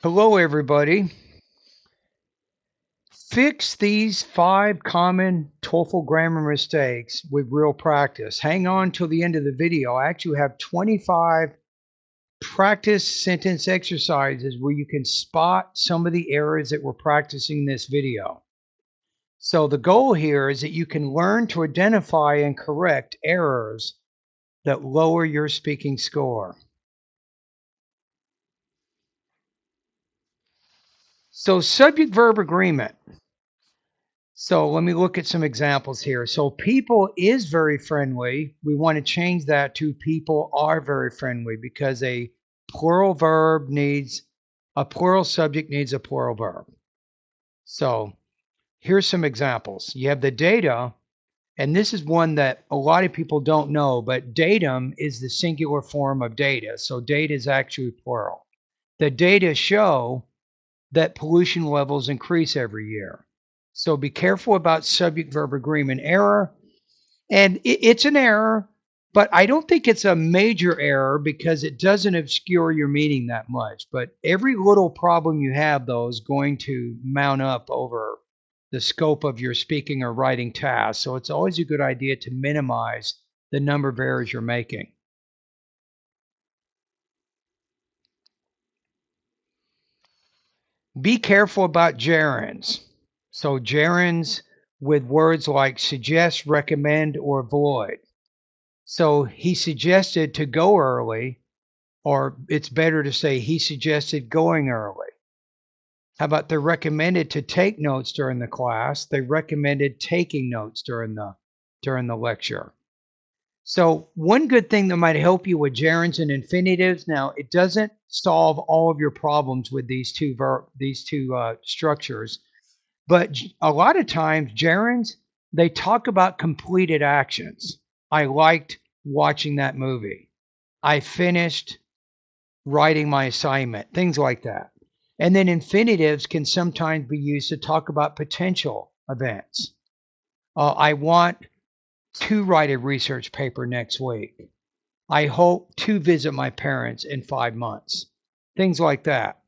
Hello, everybody. Fix these 5 common TOEFL grammar mistakes with real practice. Hang on till the end of the video. I actually have 25 practice sentence exercises where you can spot some of the errors that we're practicing in this video. So the goal here is that you can learn to identify and correct errors that lower your speaking score. So subject-verb agreement. So let me look at some examples here. So people is very friendly. We want to change that to people are very friendly because a plural subject needs a plural verb. So here's some examples. You have the data, and this is one that a lot of people don't know, but datum is the singular form of data. So data is actually plural. The data show that pollution levels increase every year. So be careful about subject-verb agreement error. And it's an error, but I don't think it's a major error because it doesn't obscure your meaning that much. But every little problem you have, though, is going to mount up over the scope of your speaking or writing task. So it's always a good idea to minimize the number of errors you're making. Be careful about gerunds. So gerunds with words like suggest, recommend, or avoid. So he suggested to go early, or it's better to say he suggested going early. How about they recommended to take notes during the class? They recommended taking notes during the lecture. So one good thing that might help you with gerunds and infinitives. Now it doesn't solve all of your problems with these two structures, but a lot of times gerunds, they talk about completed actions. I liked watching that movie. I finished writing my assignment, things like that. And then infinitives can sometimes be used to talk about potential events. I want to write a research paper next week. I hope to visit my parents in 5 months. Things like that.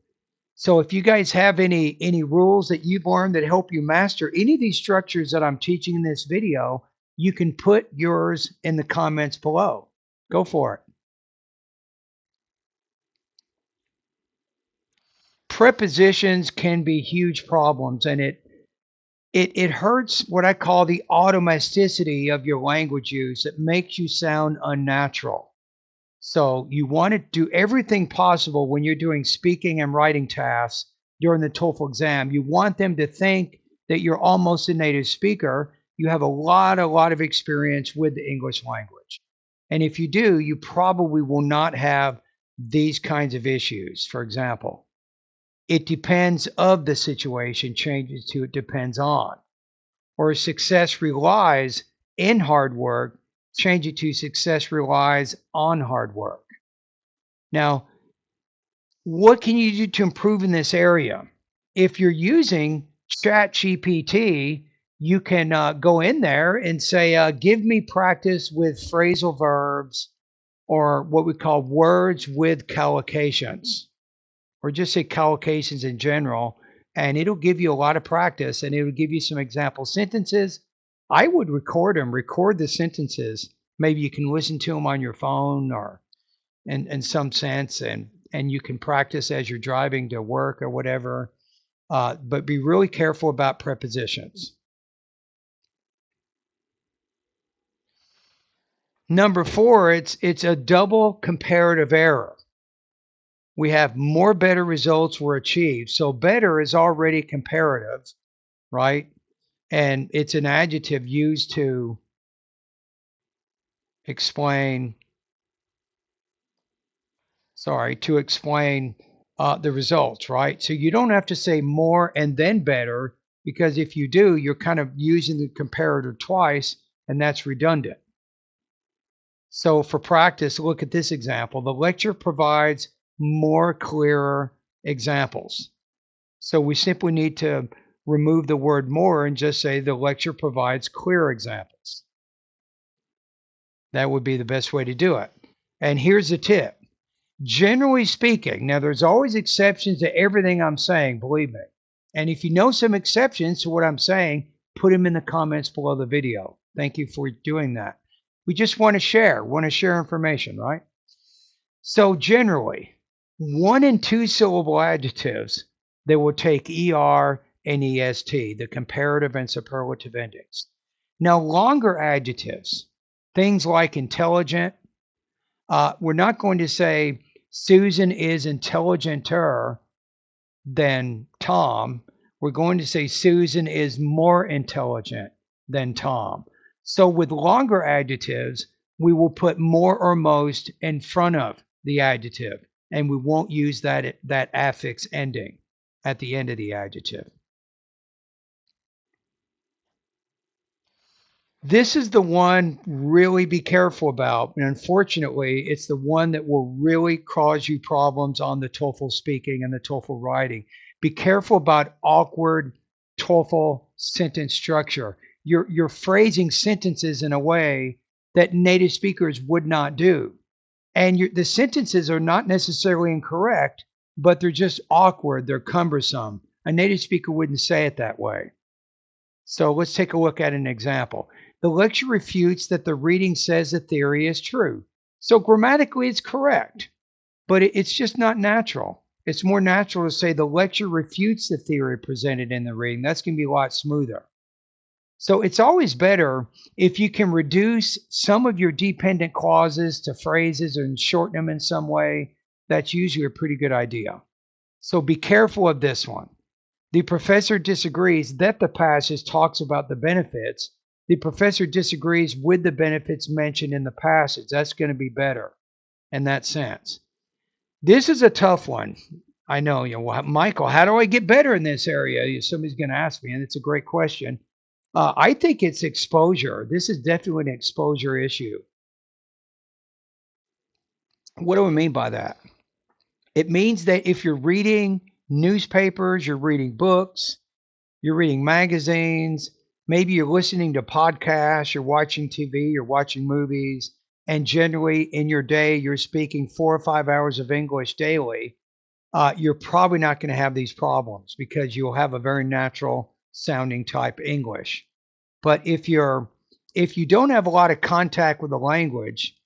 So if you guys have any rules that you've learned that help you master any of these structures that I'm teaching in this video, you can put yours in the comments below. Go for it. Prepositions can be huge problems, and it hurts what I call the automaticity of your language use. It makes you sound unnatural. So you want to do everything possible when you're doing speaking and writing tasks during the TOEFL exam. You want them to think that you're almost a native speaker. You have a lot of experience with the English language. And if you do, you probably will not have these kinds of issues. For example, it depends of the situation changes to it depends on. Or success relies in hard work, change it to success relies on hard work. Now, what can you do to improve in this area? If you're using ChatGPT, you can go in there and say, give me practice with phrasal verbs or what we call words with collocations, or just say collocations in general, and it'll give you a lot of practice and it'll give you some example sentences. I would record the sentences. Maybe you can listen to them on your phone or in some sense, and you can practice as you're driving to work or whatever. But be really careful about prepositions. Number 4, it's a double comparative error. We have more better results were achieved. So better is already comparative, right? And it's an adjective used to explain, the results, right? So you don't have to say more and then better, because if you do, you're kind of using the comparator twice, and that's redundant. So for practice, look at this example. The lecture provides more clearer examples. So we simply need to remove the word more and just say the lecture provides clear examples. That would be the best way to do it. And here's the tip. Generally speaking, now there's always exceptions to everything I'm saying, believe me. And if you know some exceptions to what I'm saying, put them in the comments below the video. Thank you for doing that. We just want to share information, right? So generally, 1 and 2 syllable adjectives that will take ER and EST, the comparative and superlative endings. Now, longer adjectives, things like intelligent, we're not going to say Susan is intelligenter than Tom. We're going to say Susan is more intelligent than Tom. So with longer adjectives, we will put more or most in front of the adjective, and we won't use that affix ending at the end of the adjective. This is the one really be careful about. And unfortunately, it's the one that will really cause you problems on the TOEFL speaking and the TOEFL writing. Be careful about awkward TOEFL sentence structure. You're phrasing sentences in a way that native speakers would not do. And the sentences are not necessarily incorrect, but they're just awkward. They're cumbersome. A native speaker wouldn't say it that way. So let's take a look at an example. The lecture refutes that the reading says the theory is true. So grammatically, it's correct, but it's just not natural. It's more natural to say the lecture refutes the theory presented in the reading. That's going to be a lot smoother. So it's always better if you can reduce some of your dependent clauses to phrases and shorten them in some way. That's usually a pretty good idea. So be careful of this one. The professor disagrees that the passage talks about the benefits. The professor disagrees with the benefits mentioned in the passage. That's going to be better in that sense. This is a tough one. I know, well, Michael, how do I get better in this area? Somebody's going to ask me, and it's a great question. I think it's exposure. This is definitely an exposure issue. What do I mean by that? It means that if you're reading newspapers, you're reading books, you're reading magazines, maybe you're listening to podcasts, you're watching TV, you're watching movies, and generally in your day, you're speaking 4 or 5 hours of English daily, you're probably not going to have these problems because you'll have a very natural sounding type English. But if you don't have a lot of contact with the language,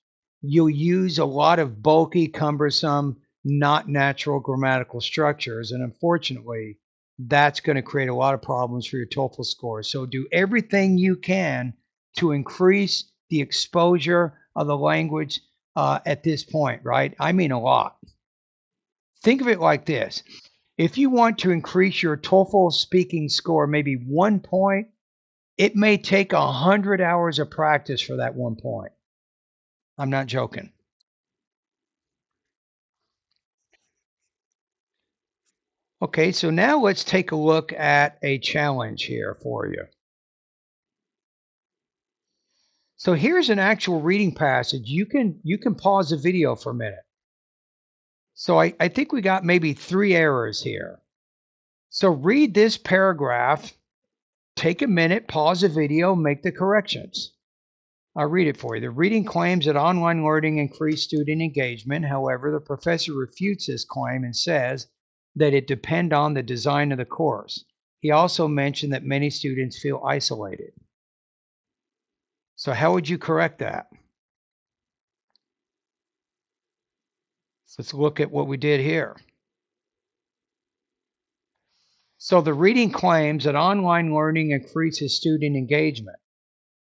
you'll use a lot of bulky, cumbersome, not natural grammatical structures. And unfortunately, that's going to create a lot of problems for your TOEFL score. So do everything you can to increase the exposure of the language at this point, right? I mean a lot. Think of it like this. If you want to increase your TOEFL speaking score maybe 1 point, it may take 100 hours of practice for that 1 point. I'm not joking. Okay, so now let's take a look at a challenge here for you. So here's an actual reading passage. You can pause the video for a minute. So I think we got maybe 3 errors here. So read this paragraph, take a minute, pause the video, make the corrections. I'll read it for you. The reading claims that online learning increased student engagement. However, the professor refutes this claim and says that it depends on the design of the course. He also mentioned that many students feel isolated. So how would you correct that? So let's look at what we did here. So the reading claims that online learning increases student engagement.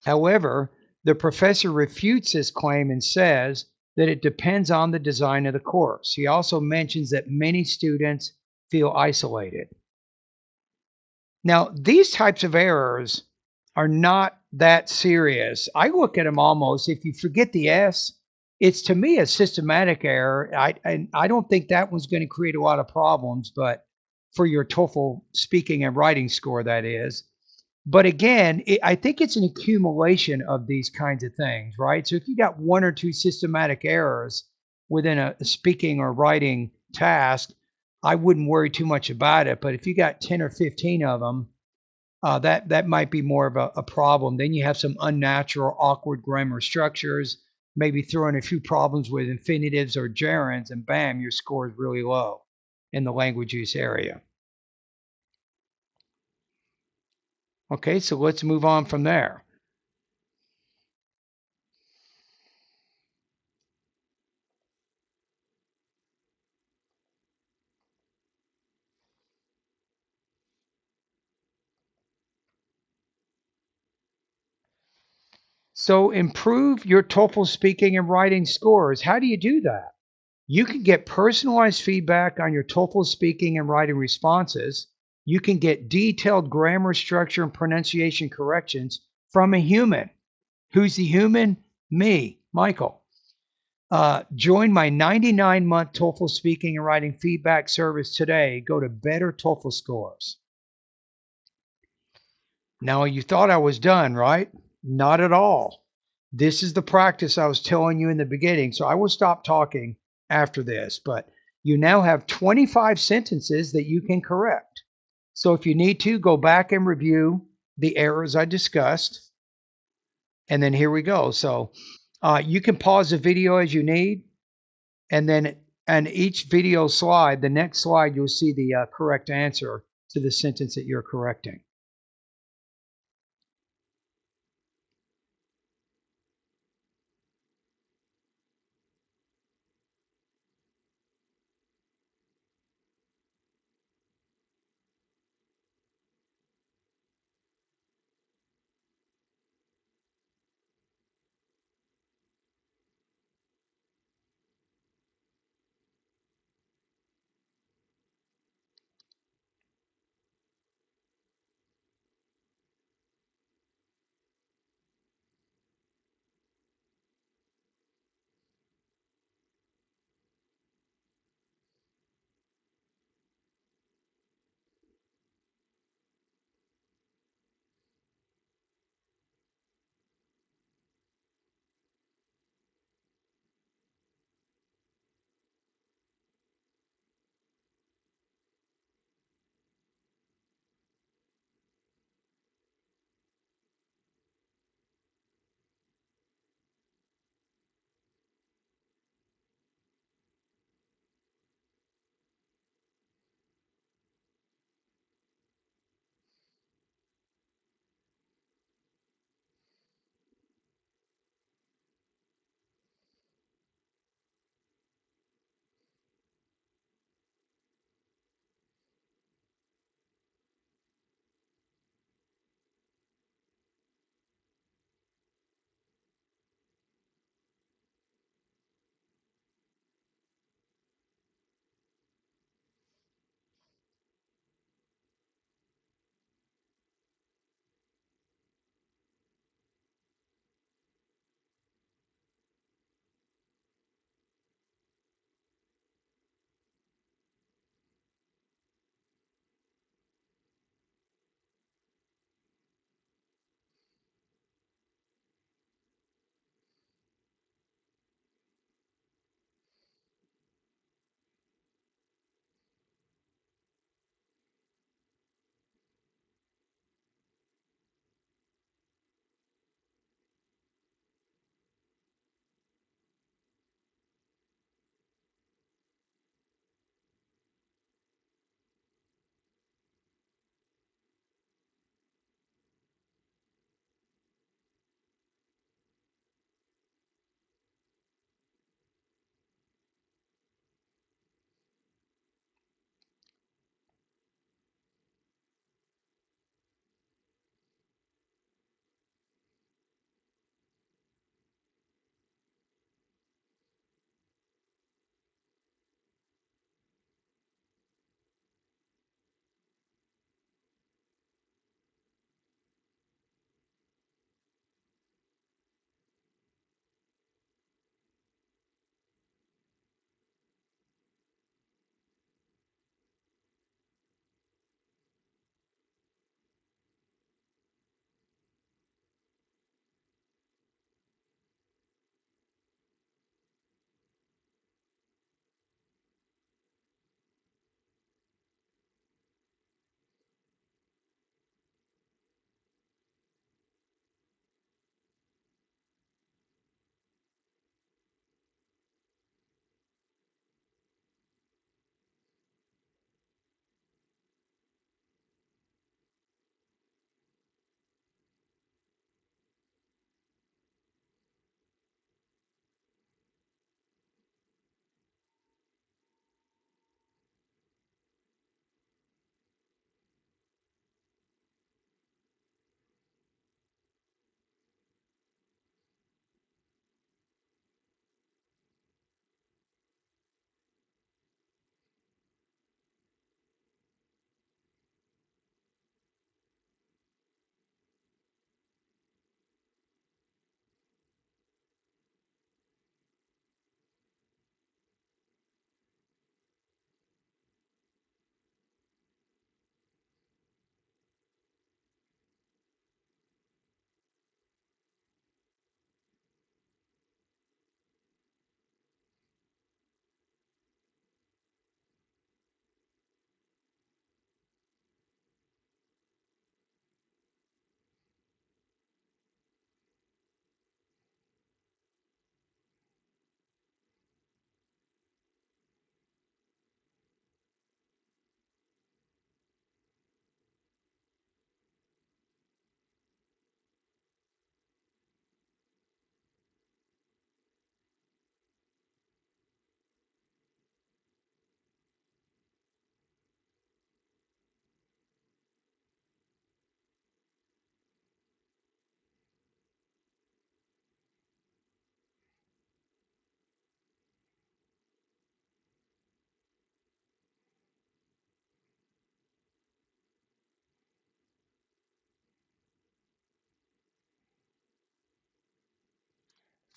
However, the professor refutes this claim and says that it depends on the design of the course. He also mentions that many students feel isolated. Now, these types of errors are not that serious. I look at them almost, if you forget the S, it's to me a systematic error. I don't think that one's going to create a lot of problems, but for your TOEFL speaking and writing score, that is. But again, I think it's an accumulation of these kinds of things, right? So if you got 1 or 2 systematic errors within a speaking or writing task, I wouldn't worry too much about it. But if you got 10 or 15 of them, that might be more of a problem. Then you have some unnatural, awkward grammar structures. maybe throw in a few problems with infinitives or gerunds, and bam, your score is really low in the language use area. Okay, so let's move on from there. So improve your TOEFL speaking and writing scores. How do you do that? You can get personalized feedback on your TOEFL speaking and writing responses. You can get detailed grammar, structure, and pronunciation corrections from a human. Who's the human? Me, Michael. Join my 99-month TOEFL speaking and writing feedback service today. Go to Better TOEFL Scores. Now, you thought I was done, right? Not at all. This is the practice I was telling you in the beginning. So I will stop talking after this, but you now have 25 sentences that you can correct. So if you need to, go back and review the errors I discussed. And then here we go. So you can pause the video as you need. And then on each video slide, the next slide, you'll see the correct answer to the sentence that you're correcting.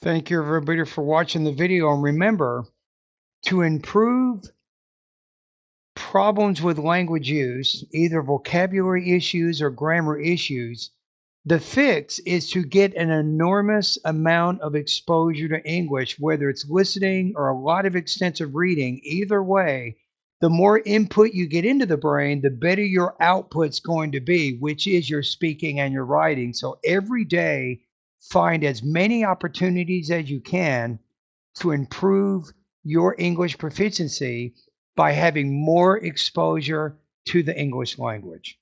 Thank you, everybody, for watching the video. And remember, to improve problems with language use, either vocabulary issues or grammar issues, the fix is to get an enormous amount of exposure to English, whether it's listening or a lot of extensive reading. Either way, the more input you get into the brain, the better your output's going to be, which is your speaking and your writing. So every day, find as many opportunities as you can to improve your English proficiency by having more exposure to the English language.